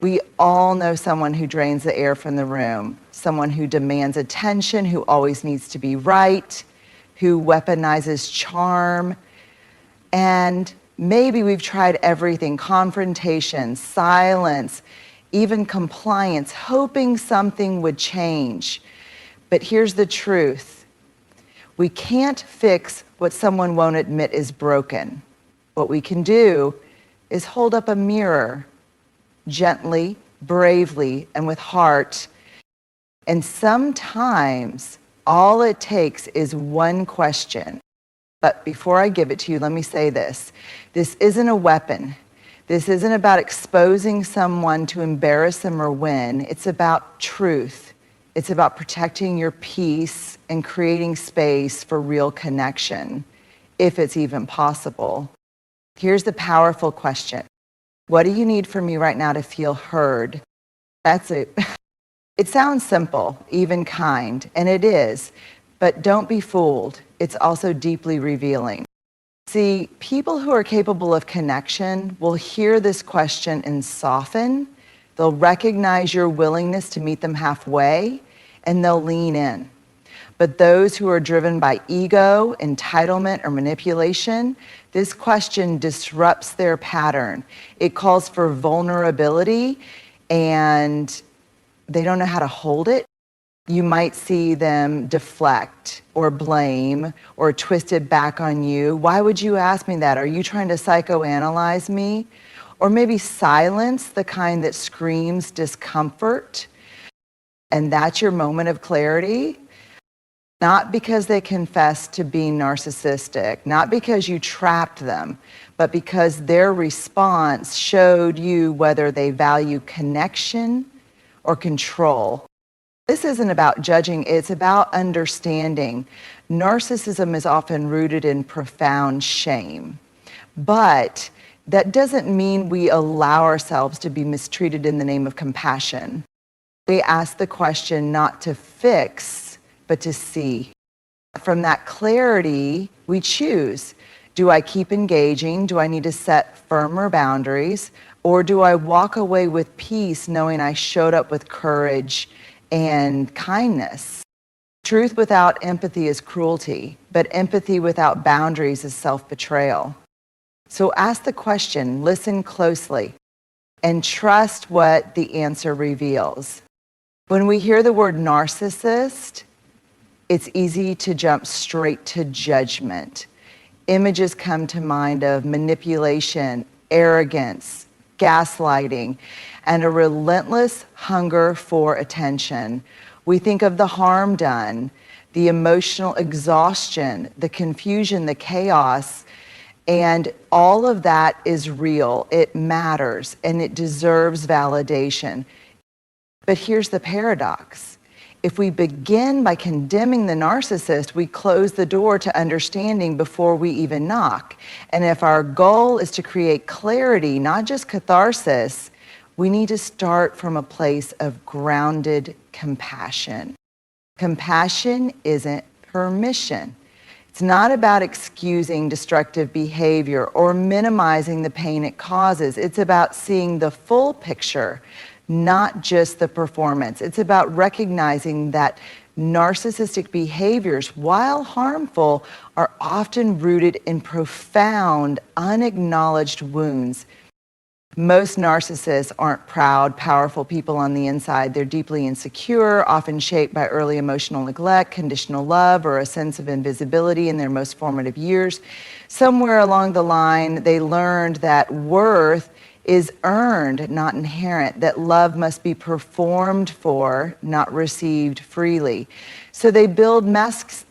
We all know someone who drains the air from the room, someone who demands attention, who always needs to be right, who weaponizes charm. And maybe we've tried everything: confrontation, silence, even compliance, hoping something would change. But here's the truth. We can't fix what someone won't admit is broken. What we can do is hold up a mirror, gently, bravely, and with heart. And sometimes all it takes is one question. But before I give it to you, let me say this. This isn't a weapon. This isn't about exposing someone to embarrass them or win. It's about truth. It's about protecting your peace and creating space for real connection, if it's even possible. Here's the powerful question. What do you need from me right now to feel heard? That's it. It sounds simple, even kind, and it is, but don't be fooled. It's also deeply revealing. See, people who are capable of connection will hear this question and soften. They'll recognize your willingness to meet them halfway, and they'll lean in. But those who are driven by ego, entitlement, or manipulation, this question disrupts their pattern. It calls for vulnerability, and they don't know how to hold it. You might see them deflect or blame or twist it back on you. Why would you ask me that? Are you trying to psychoanalyze me? Or maybe silence, the kind that screams discomfort. And that's your moment of clarity. Not because they confessed to being narcissistic, not because you trapped them, but because their response showed you whether they value connection or control. This isn't about judging, it's about understanding. Narcissism is often rooted in profound shame, but that doesn't mean we allow ourselves to be mistreated in the name of compassion. We ask the question not to fix, but to see. From that clarity, we choose. Do I keep engaging? Do I need to set firmer boundaries? Or do I walk away with peace knowing I showed up with courage and kindness? Truth without empathy is cruelty, but empathy without boundaries is self-betrayal. So ask the question, listen closely, and trust what the answer reveals. When we hear the word narcissist, it's easy to jump straight to judgment. Images come to mind of manipulation, arrogance, gaslighting, and a relentless hunger for attention. We think of the harm done, the emotional exhaustion, the confusion, the chaos, and all of that is real. It matters, and it deserves validation. But here's the paradox. If we begin by condemning the narcissist, we close the door to understanding before we even knock. And if our goal is to create clarity, not just catharsis, we need to start from a place of grounded compassion. Compassion isn't permission. It's not about excusing destructive behavior or minimizing the pain it causes. It's about seeing the full picture, not just the performance. It's about recognizing that narcissistic behaviors, while harmful, are often rooted in profound, unacknowledged wounds. Most narcissists aren't proud, powerful people on the inside. They're deeply insecure, often shaped by early emotional neglect, conditional love, or a sense of invisibility in their most formative years. Somewhere along the line, they learned that worth is earned, not inherent, that love must be performed for, not received freely. So they build masks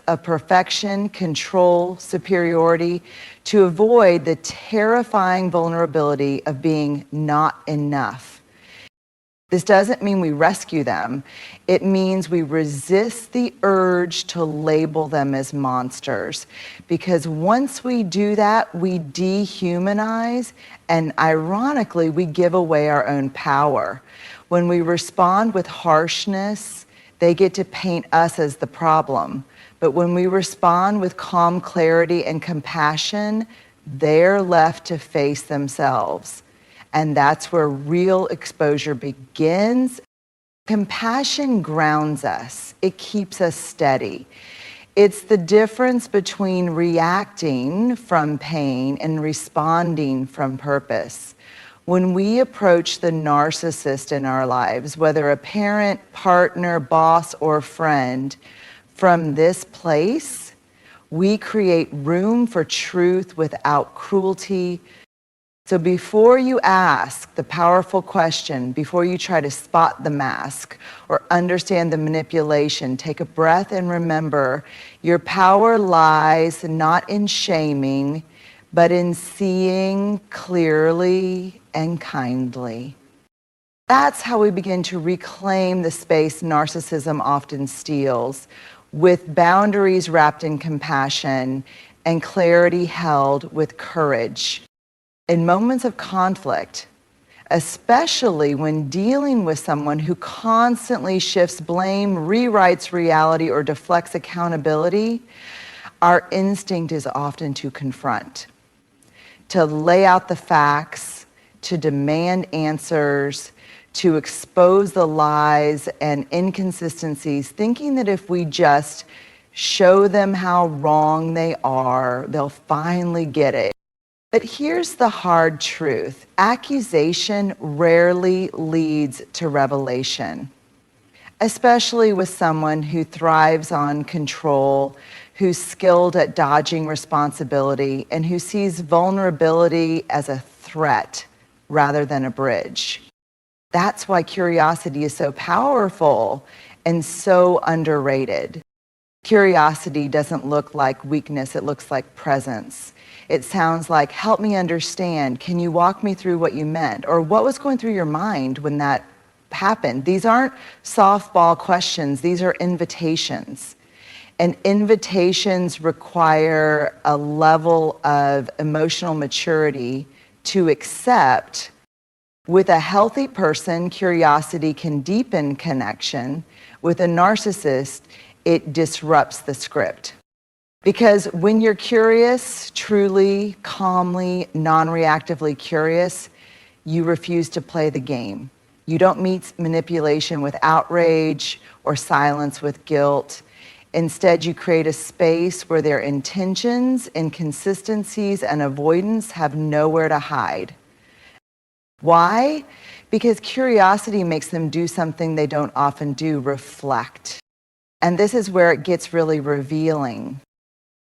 of perfection, control, superiority to avoid the terrifying vulnerability of being not enough. This doesn't mean we rescue them. It means we resist the urge to label them as monsters. Because once we do that, we dehumanize, and ironically, we give away our own power. When we respond with harshness, they get to paint us as the problem. But when we respond with calm clarity and compassion, they're left to face themselves. And that's where real exposure begins. Compassion grounds us. It keeps us steady. It's the difference between reacting from pain and responding from purpose. When we approach the narcissist in our lives, whether a parent, partner, boss, or friend, from this place, we create room for truth without cruelty. So before you ask the powerful question, before you try to spot the mask or understand the manipulation, take a breath and remember your power lies not in shaming, but in seeing clearly and kindly. That's how we begin to reclaim the space narcissism often steals, with boundaries wrapped in compassion and clarity held with courage. In moments of conflict, especially when dealing with someone who constantly shifts blame, rewrites reality, or deflects accountability, our instinct is often to confront, to lay out the facts, to demand answers, to expose the lies and inconsistencies, thinking that if we just show them how wrong they are, they'll finally get it. But here's the hard truth. Accusation rarely leads to revelation, especially with someone who thrives on control, who's skilled at dodging responsibility, and who sees vulnerability as a threat rather than a bridge. That's why curiosity is so powerful and so underrated. Curiosity doesn't look like weakness, it looks like presence. It sounds like, help me understand. Can you walk me through what you meant? Or what was going through your mind when that happened? These aren't softball questions, these are invitations. And invitations require a level of emotional maturity to accept. With a healthy person, curiosity can deepen connection. With a narcissist, it disrupts the script. Because when you're curious, truly, calmly, non-reactively curious, you refuse to play the game. You don't meet manipulation with outrage or silence with guilt. Instead, you create a space where their intentions, inconsistencies, and avoidance have nowhere to hide. Why? Because curiosity makes them do something they don't often do, reflect. And this is where it gets really revealing.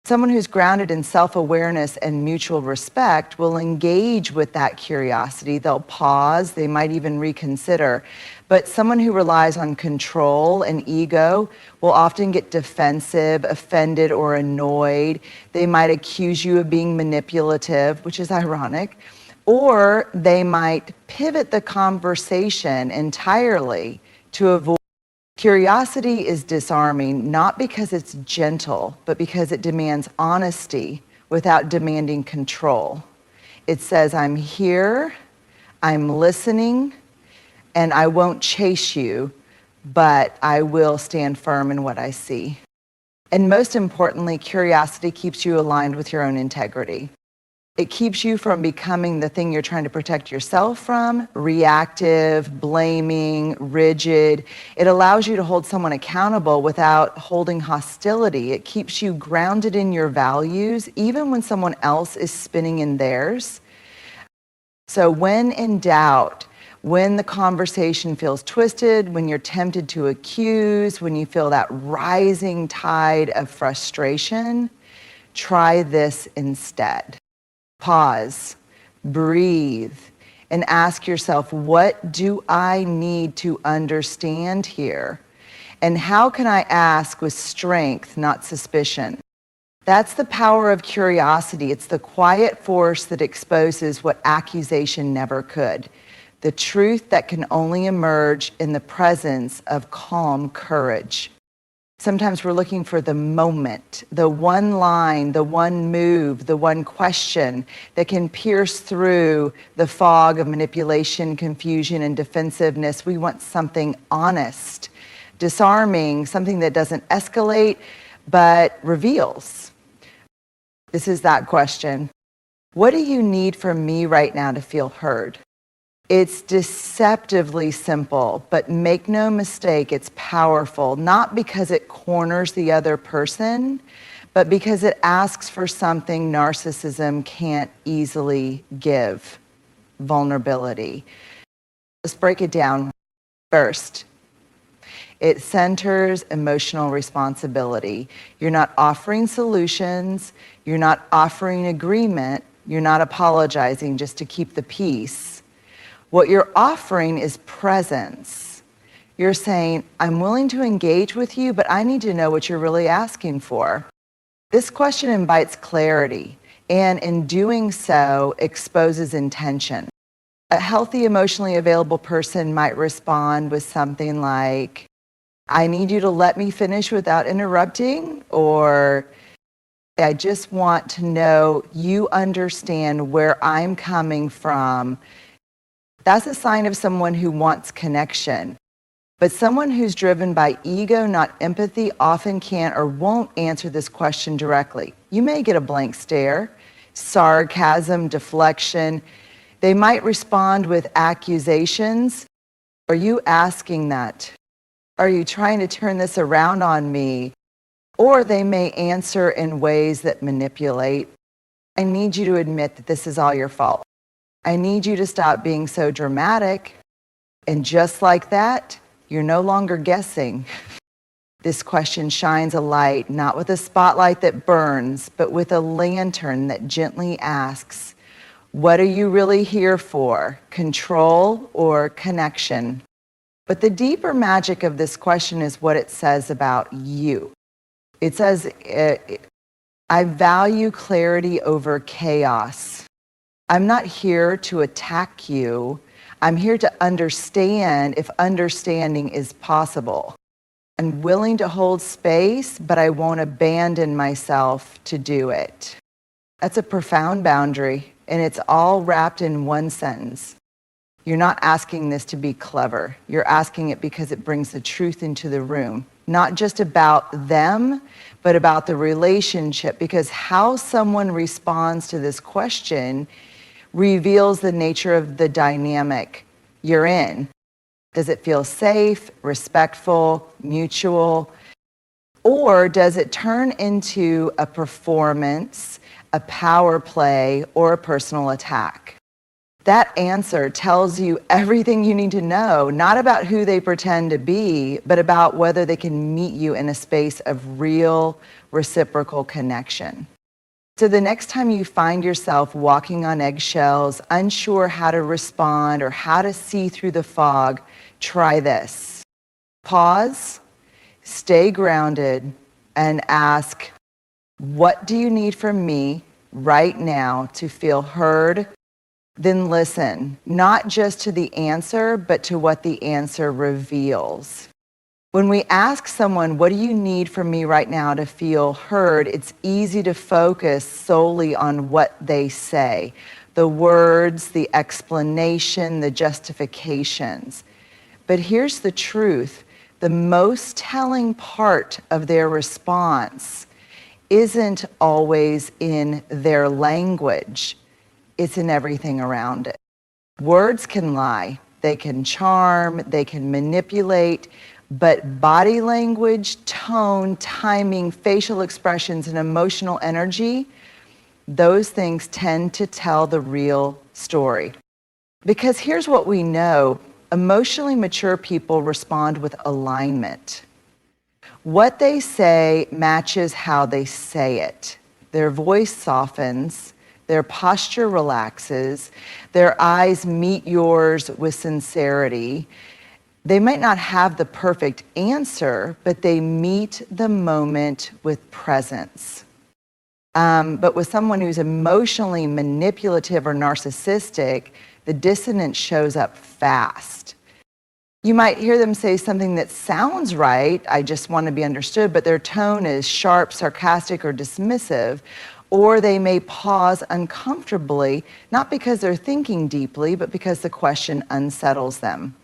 Someone who's grounded in self-awareness and mutual respect will engage with that curiosity. They'll pause, they might even reconsider. But someone who relies on control and ego will often get defensive, offended, or annoyed. They might accuse you of being manipulative, which is ironic. Or they might pivot the conversation entirely to avoid. Curiosity is disarming, not because it's gentle, but because it demands honesty without demanding control. It says, I'm here, I'm listening, and I won't chase you, but I will stand firm in what I see. And most importantly, curiosity keeps you aligned with your own integrity. It keeps you from becoming the thing you're trying to protect yourself from, reactive, blaming, rigid. It allows you to hold someone accountable without holding hostility. It keeps you grounded in your values, even when someone else is spinning in theirs. So when in doubt, when the conversation feels twisted, when you're tempted to accuse, when you feel that rising tide of frustration, try this instead. Pause, breathe, and ask yourself, what do I need to understand here? And how can I ask with strength, not suspicion? That's the power of curiosity. It's the quiet force that exposes what accusation never could. The truth that can only emerge in the presence of calm courage. Sometimes we're looking for the moment, the one line, the one move, the one question that can pierce through the fog of manipulation, confusion, and defensiveness. We want something honest, disarming, something that doesn't escalate, but reveals. This is that question. What do you need from me right now to feel heard? It's deceptively simple, but make no mistake, it's powerful, not because it corners the other person, but because it asks for something narcissism can't easily give: vulnerability. Let's break it down. First, it centers emotional responsibility. You're not offering solutions, you're not offering agreement, you're not apologizing just to keep the peace. What you're offering is presence. You're saying, I'm willing to engage with you, but I need to know what you're really asking for. This question invites clarity, and in doing so, exposes intention. A healthy, emotionally available person might respond with something like, I need you to let me finish without interrupting, or I just want to know you understand where I'm coming from. That's a sign of someone who wants connection. But someone who's driven by ego, not empathy, often can't or won't answer this question directly. You may get a blank stare, sarcasm, deflection. They might respond with accusations. Are you asking that? Are you trying to turn this around on me? Or they may answer in ways that manipulate. I need you to admit that this is all your fault. I need you to stop being so dramatic. And just like that, you're no longer guessing. This question shines a light, not with a spotlight that burns, but with a lantern that gently asks, what are you really here for? Control or connection? But the deeper magic of this question is what it says about you. It says, I value clarity over chaos. I'm not here to attack you. I'm here to understand if understanding is possible. I'm willing to hold space, but I won't abandon myself to do it. That's a profound boundary, and it's all wrapped in one sentence. You're not asking this to be clever. You're asking it because it brings the truth into the room, not just about them, but about the relationship, because how someone responds to this question reveals the nature of the dynamic you're in. Does it feel safe, respectful, mutual? Or does it turn into a performance, a power play, or a personal attack? That answer tells you everything you need to know, not about who they pretend to be, but about whether they can meet you in a space of real reciprocal connection. So the next time you find yourself walking on eggshells, unsure how to respond or how to see through the fog, try this. Pause, stay grounded, and ask, what do you need from me right now to feel heard? Then listen, not just to the answer, but to what the answer reveals. When we ask someone, what do you need from me right now to feel heard, it's easy to focus solely on what they say, the words, the explanation, the justifications. But here's the truth. The most telling part of their response isn't always in their language. It's in everything around it. Words can lie, they can charm, they can manipulate, but body language, tone, timing, facial expressions, and emotional energy, those things tend to tell the real story. Because here's what we know, emotionally mature people respond with alignment. What they say matches how they say it. Their voice softens, their posture relaxes, their eyes meet yours with sincerity. They might not have the perfect answer, but they meet the moment with presence. But with someone who's emotionally manipulative or narcissistic, the dissonance shows up fast. You might hear them say something that sounds right, I just want to be understood, but their tone is sharp, sarcastic, or dismissive. Or they may pause uncomfortably, not because they're thinking deeply, but because the question unsettles them.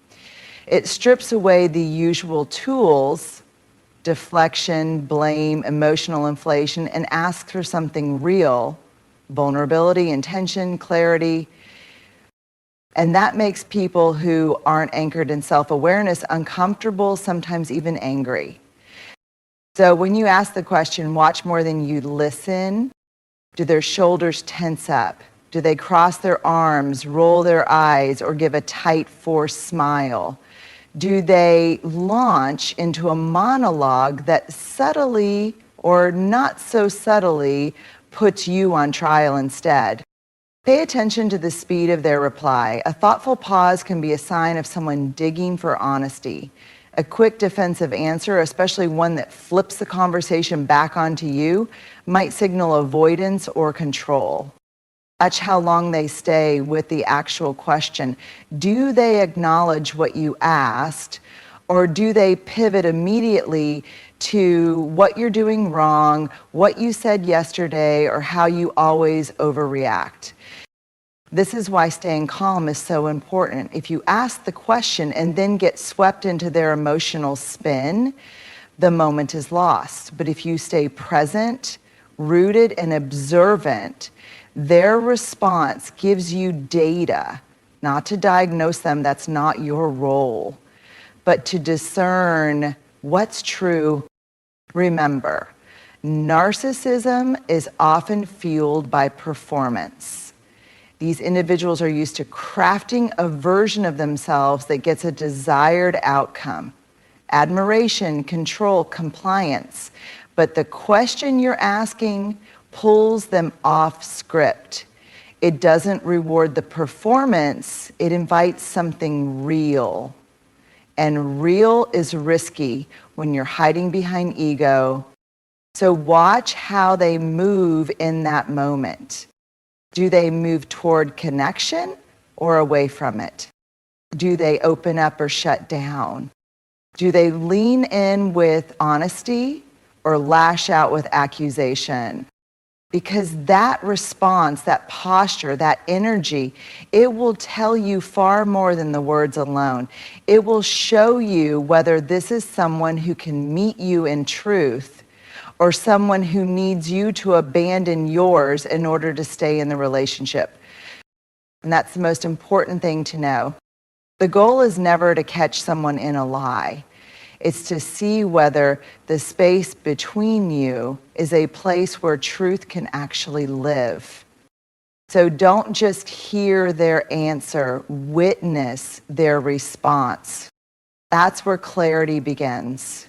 It strips away the usual tools, deflection, blame, emotional inflation, and asks for something real, vulnerability, intention, clarity. And that makes people who aren't anchored in self-awareness uncomfortable, sometimes even angry. So when you ask the question, watch more than you listen, do their shoulders tense up? Do they cross their arms, roll their eyes, or give a tight, forced smile? Do they launch into a monologue that subtly or not so subtly puts you on trial instead? Pay attention to the speed of their reply. A thoughtful pause can be a sign of someone digging for honesty. A quick defensive answer, especially one that flips the conversation back onto you, might signal avoidance or control. Watch how long they stay with the actual question. Do they acknowledge what you asked, or do they pivot immediately to what you're doing wrong, what you said yesterday, or how you always overreact? This is why staying calm is so important. If you ask the question and then get swept into their emotional spin, the moment is lost. But if you stay present, rooted, and observant, their response gives you data, not to diagnose them, that's not your role, but to discern what's true. Remember, narcissism is often fueled by performance. These individuals are used to crafting a version of themselves that gets a desired outcome: admiration, control, compliance. But the question you're asking pulls them off script. It doesn't reward the performance, it invites something real. And real is risky when you're hiding behind ego. So watch how they move in that moment. Do they move toward connection or away from it? Do they open up or shut down? Do they lean in with honesty or lash out with accusation? Because that response, that posture, that energy, it will tell you far more than the words alone. It will show you whether this is someone who can meet you in truth or someone who needs you to abandon yours in order to stay in the relationship. And that's the most important thing to know. The goal is never to catch someone in a lie. It's to see whether the space between you is a place where truth can actually live. So don't just hear their answer, witness their response. That's where clarity begins.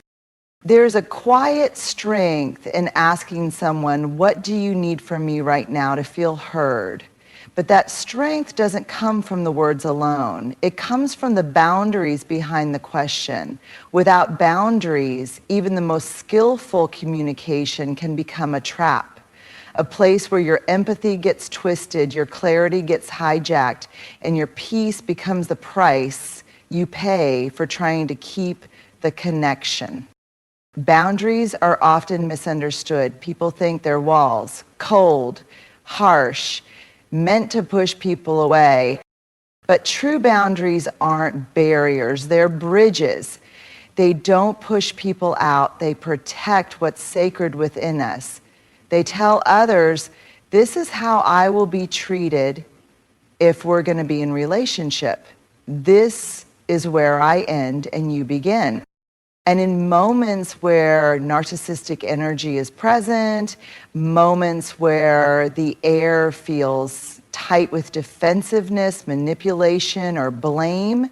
There's a quiet strength in asking someone, what do you need from me right now to feel heard? But that strength doesn't come from the words alone. It comes from the boundaries behind the question. Without boundaries, even the most skillful communication can become a trap, a place where your empathy gets twisted, your clarity gets hijacked, and your peace becomes the price you pay for trying to keep the connection. Boundaries are often misunderstood. People think they're walls, cold, harsh, meant to push people away. But true boundaries aren't barriers, they're bridges. They don't push people out, they protect what's sacred within us. They tell others, this is how I will be treated if we're going to be in relationship. This is where I end and you begin. And in moments where narcissistic energy is present, moments where the air feels tight with defensiveness, manipulation, or blame,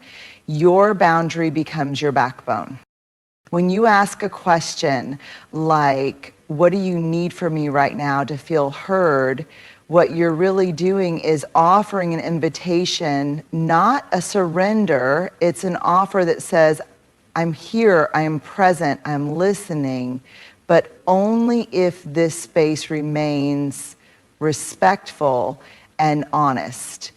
your boundary becomes your backbone. When you ask a question like, what do you need from me right now to feel heard? What you're really doing is offering an invitation, not a surrender. It's an offer that says, I'm here, I am present, I'm listening, but only if this space remains respectful and honest.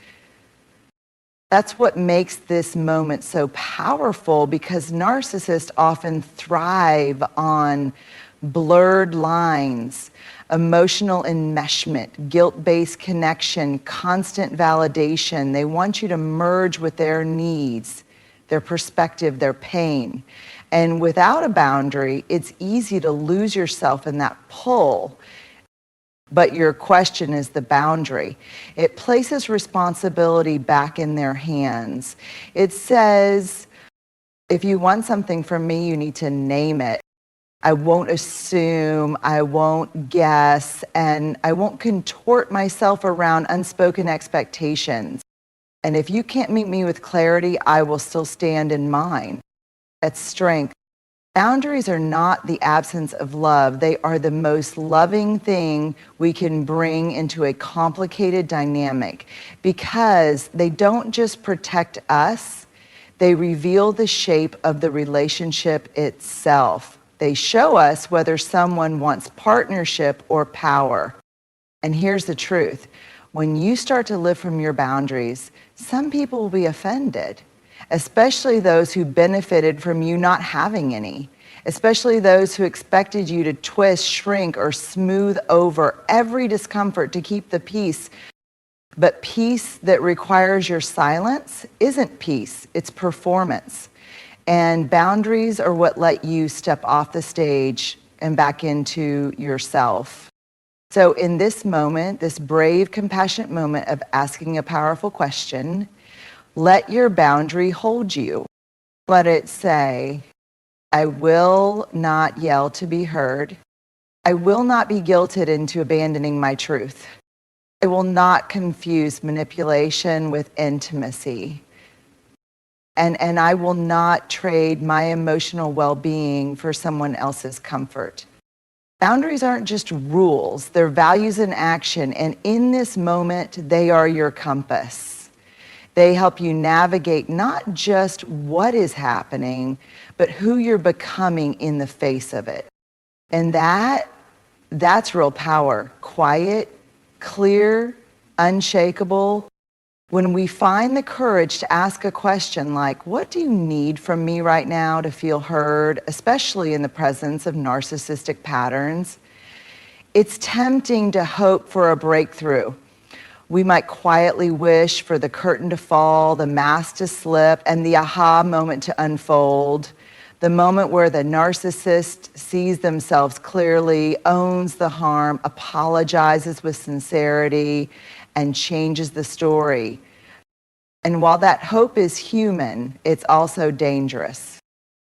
That's what makes this moment so powerful, because narcissists often thrive on blurred lines, emotional enmeshment, guilt-based connection, constant validation. They want you to merge with their needs, their perspective, their pain. And without a boundary, it's easy to lose yourself in that pull. but your question is the boundary. It places responsibility back in their hands. It says, if you want something from me, you need to name it. I won't assume, I won't guess, and I won't contort myself around unspoken expectations. And if you can't meet me with clarity, I will still stand in mine. That's strength. Boundaries are not the absence of love. They are the most loving thing we can bring into a complicated dynamic because they don't just protect us, they reveal the shape of the relationship itself. They show us whether someone wants partnership or power. And here's the truth. When you start to live from your boundaries, some people will be offended, especially those who benefited from you not having any, especially those who expected you to twist, shrink, or smooth over every discomfort to keep the peace. But peace that requires your silence isn't peace, it's performance. And boundaries are what let you step off the stage and back into yourself. So in this moment, this brave, compassionate moment of asking a powerful question, let your boundary hold you. Let it say, I will not yell to be heard. I will not be guilted into abandoning my truth. I will not confuse manipulation with intimacy. And I will not trade my emotional well-being for someone else's comfort. Boundaries aren't just rules, they're values in action, and in this moment, they are your compass. They help you navigate not just what is happening, but who you're becoming in the face of it. And that's real power. Quiet, clear, unshakable. When we find the courage to ask a question like, what do you need from me right now to feel heard, especially in the presence of narcissistic patterns, it's tempting to hope for a breakthrough. We might quietly wish for the curtain to fall, the mask to slip, and the aha moment to unfold. The moment where the narcissist sees themselves clearly, owns the harm, apologizes with sincerity, and changes the story. And while that hope is human, it's also dangerous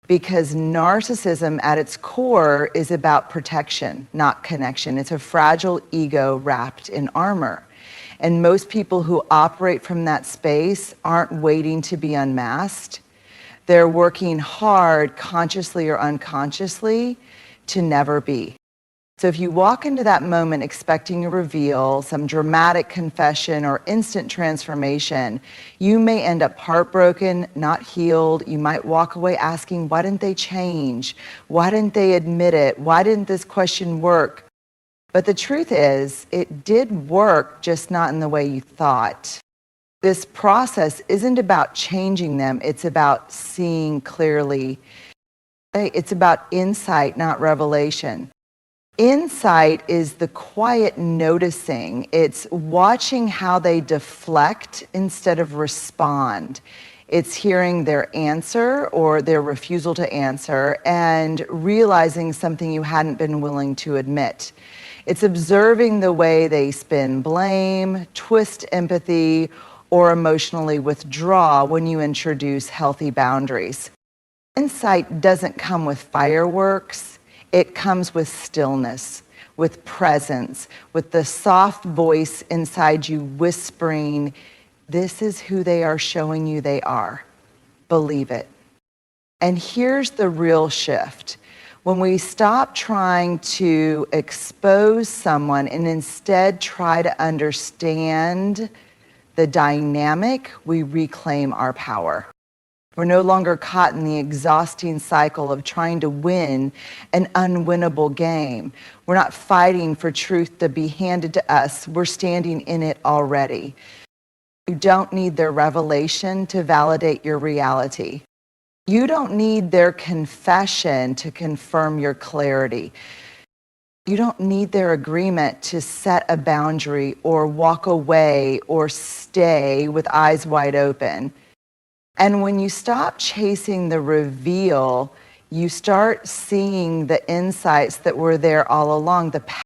because narcissism at its core is about protection, not connection. It's a fragile ego wrapped in armor. And most people who operate from that space aren't waiting to be unmasked. They're working hard, consciously or unconsciously, to never be. So if you walk into that moment expecting a reveal, some dramatic confession or instant transformation, you may end up heartbroken, not healed. You might walk away asking, why didn't they change? Why didn't they admit it? Why didn't this question work? But the truth is, it did work, just not in the way you thought. This process isn't about changing them, it's about seeing clearly. It's about insight, not revelation. Insight is the quiet noticing. It's watching how they deflect instead of respond. It's hearing their answer or their refusal to answer and realizing something you hadn't been willing to admit. It's observing the way they spin blame, twist empathy, or emotionally withdraw when you introduce healthy boundaries. Insight doesn't come with fireworks. It comes with stillness, with presence, with the soft voice inside you whispering, this is who they are showing you they are. Believe it. And here's the real shift. When we stop trying to expose someone and instead try to understand the dynamic, we reclaim our power. We're no longer caught in the exhausting cycle of trying to win an unwinnable game. We're not fighting for truth to be handed to us. We're standing in it already. You don't need their revelation to validate your reality. You don't need their confession to confirm your clarity. You don't need their agreement to set a boundary or walk away or stay with eyes wide open. And when you stop chasing the reveal, you start seeing the insights that were there all along, the